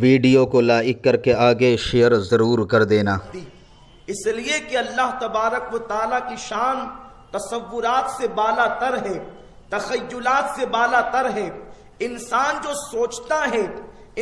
Video کو like کر کے آگے شیئر ضرور کر دینا، اس لیے کہ اللہ تبارک و تعالیٰ کی شان تصورات سے بالا تر ہے، تخیلات سے بالا تر ہے۔ انسان جو سوچتا ہے،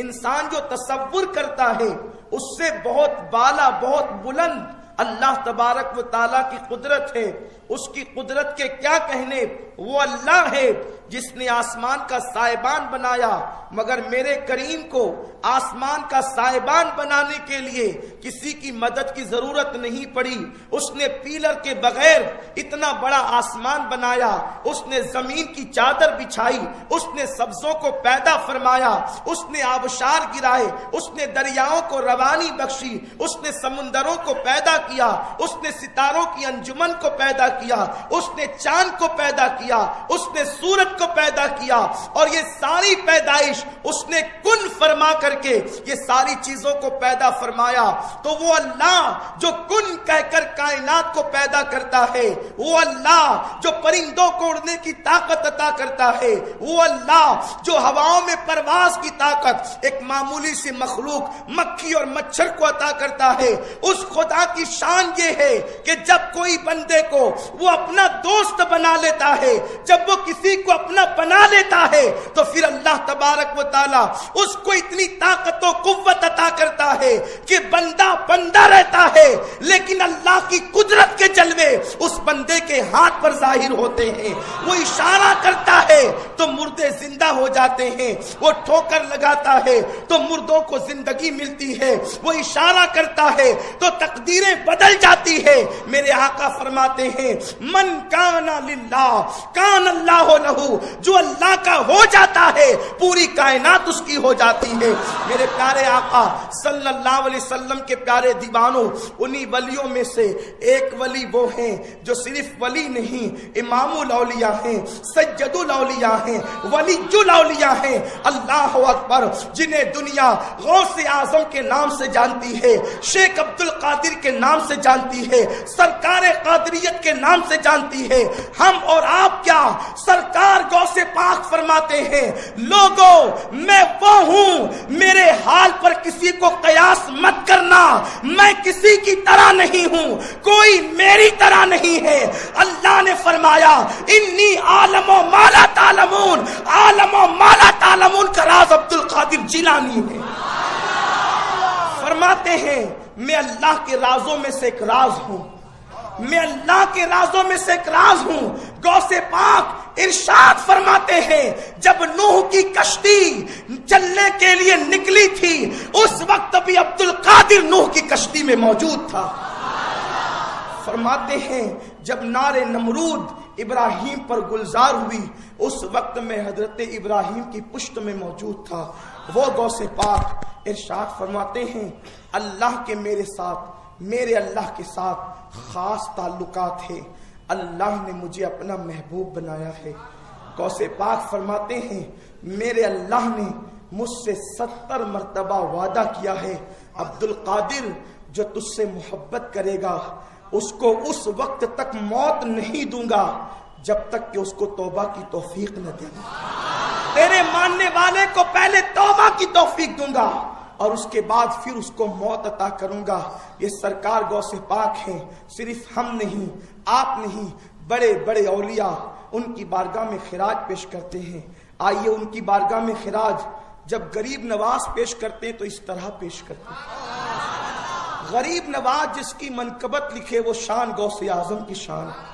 انسان جو تصور کرتا ہے، اس سے بہت بالا، بہت بلند اللہ تبارک و تعالیٰ کی قدرت ہے۔ اس کی قدرت کے کیا کہنے، وہ اللہ ہے جس نے آسمان کا سائبان بنایا، مگر میرے کریم کو آسمان کا سائبان بنانے کے لیے کسی کی مدد کی ضرورت نہیں پڑی۔ اس نے پیلر کے بغیر اتنا بڑا آسمان بنایا، اس نے زمین کی چادر بچھائی، اس نے سبزوں کو پیدا فرمایا، اس نے آبشار گرائے، اس نے دریاؤں کو روانی بخشی، اس نے سمندروں کو پیدا کیا، اس نے ستاروں کی انجمن کو پیدا کیا، اس نے چاند کو پیدا کیا، اس نے سورج کو پیدا کیا، اور یہ ساری پیدائش اس نے کن فرما کر کے یہ ساری چیزوں کو پیدا فرمایا۔ تو وہ اللہ جو کن کہہ کر کائنات کو پیدا کرتا ہے، وہ اللہ جو پرندوں کو اڑنے کی طاقت عطا کرتا ہے، وہ اللہ جو ہواؤں میں پرواز کی طاقت ایک معمولی سی مخلوق مکھی اور مچھر کو عطا کرتا ہے، اس خدا کی شان یہ ہے کہ جب کوئی بندے کو وہ اپنا دوست بنا لیتا ہے، جب وہ کسی کو اپنا بنا لیتا ہے، تو پھر اللہ تبارک و تعالیٰ اس کو اتنی طاقت و قوت عطا کرتا ہے کہ بندہ بندہ رہتا ہے، لیکن اللہ کی قدرت کے جلوے اس بندے کے ہاتھ پر ظاہر ہوتے ہیں۔ وہ اشارہ کرتا ہے تو مردے زندہ ہو جاتے ہیں، وہ ٹھوکر لگاتا ہے تو مردوں کو زندگی ملتی ہے، وہ اشارہ کرتا ہے تو تقدیریں بدل جاتی ہے۔ میرے آقا فرماتے ہیں من کان للہ کان اللہ لہ، جو اللہ کا ہو جاتا ہے پوری کائنات اس کی ہو جاتی ہے۔ میرے پیارے آقا صلی اللہ علیہ وسلم کے پیارے دیوانوں، انہی ولیوں میں سے ایک ولی وہ ہیں جو صرف ولی نہیں، امام الاولیاء ہیں، سید الاولیاء ہیں، ولی الاولیاء ہیں۔ اللہ اکبر، جنہیں دنیا غوث اعظم کے نام سے جانتی ہے، شیخ عبد القادر کے نام سے جانتی ہے، سرکار قادریت کے نام سے جانتی ہے۔ ہم اور آپ کیا، سرکار غوث پاک فرماتے ہیں لوگوں میں وہ ہوں، میرے حال پر کسی کو قیاس مت کرنا، میں کسی کی طرح نہیں ہوں، کوئی میری طرح نہیں ہے۔ اللہ نے فرمایا انی عالم و مالا تعلمون، عالم و مالا تعلمون کا راز عبد القادر جیلانی ہے۔ فرماتے ہیں میں اللہ کے رازوں میں سے ایک راز ہوں، میں اللہ کے رازوں میں سے ایک راز ہوں۔ غوث پاک ارشاد فرماتے ہیں جب نوح کی کشتی چلنے کے لیے نکلی تھی، اس وقت بھی عبد القادر نوح کی کشتی میں موجود تھا۔ فرماتے ہیں جب نار نمرود ابراہیم پر گلزار ہوئی، اس وقت میں حضرت ابراہیم کی پشت میں موجود تھا۔ وہ غوث پاک ارشاد فرماتے ہیں اللہ کے میرے ساتھ، میرے اللہ کے ساتھ خاص تعلقات ہے، اللہ نے مجھے اپنا محبوب بنایا ہے۔ غوث پاک فرماتے ہیں میرے اللہ نے مجھ سے 70 مرتبہ وعدہ کیا ہے عبد القادر جو تجھ سے محبت کرے گا اس کو اس وقت تک موت نہیں دوں گا جب تک کہ اس کو توبہ کی توفیق نہ دے گا۔ تیرے ماننے والے کو پہلے توبہ کی توفیق دوں گا اور اس کے بعد پھر اس کو موت عطا کروں گا۔ یہ سرکار غوث پاک ہیں، صرف ہم نہیں، آپ نہیں، بڑے بڑے اولیاء ان کی بارگاہ میں خراج پیش کرتے ہیں۔ آئیے ان کی بارگاہ میں خراج جب غریب نواز پیش کرتے ہیں تو اس طرح پیش کرتے ہیں۔ غریب نواز جس کی منقبت لکھے وہ شان غوث اعظم کی شان ہے۔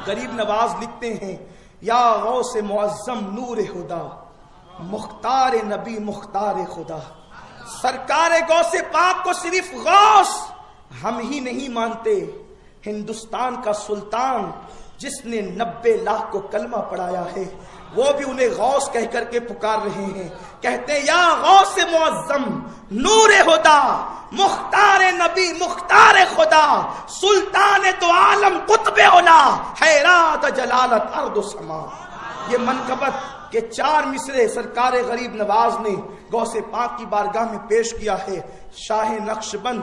غریب نواز لکھتے ہیں یا غوث معظم نور خدا، مختار نبی مختار خدا۔ سرکار غوث پاک کو صرف غوث ہم ہی نہیں مانتے، ہندوستان کا سلطان جس نے 90 لاکھ کو کلمہ پڑھایا ہے وہ بھی انہیں غوث کہہ کر کے پکار رہے ہیں، کہتے ہیں یا غوث معظم نور خدا، مختار نبی مختار خدا، سلطان دو عالم قطب اولا، حیرات جلالت ارض و سما۔ یہ منقبت کہ 4 مصرے سرکار غریب نواز نے غوث پاک کی بارگاہ میں پیش کیا ہے۔ شاہ نقشبند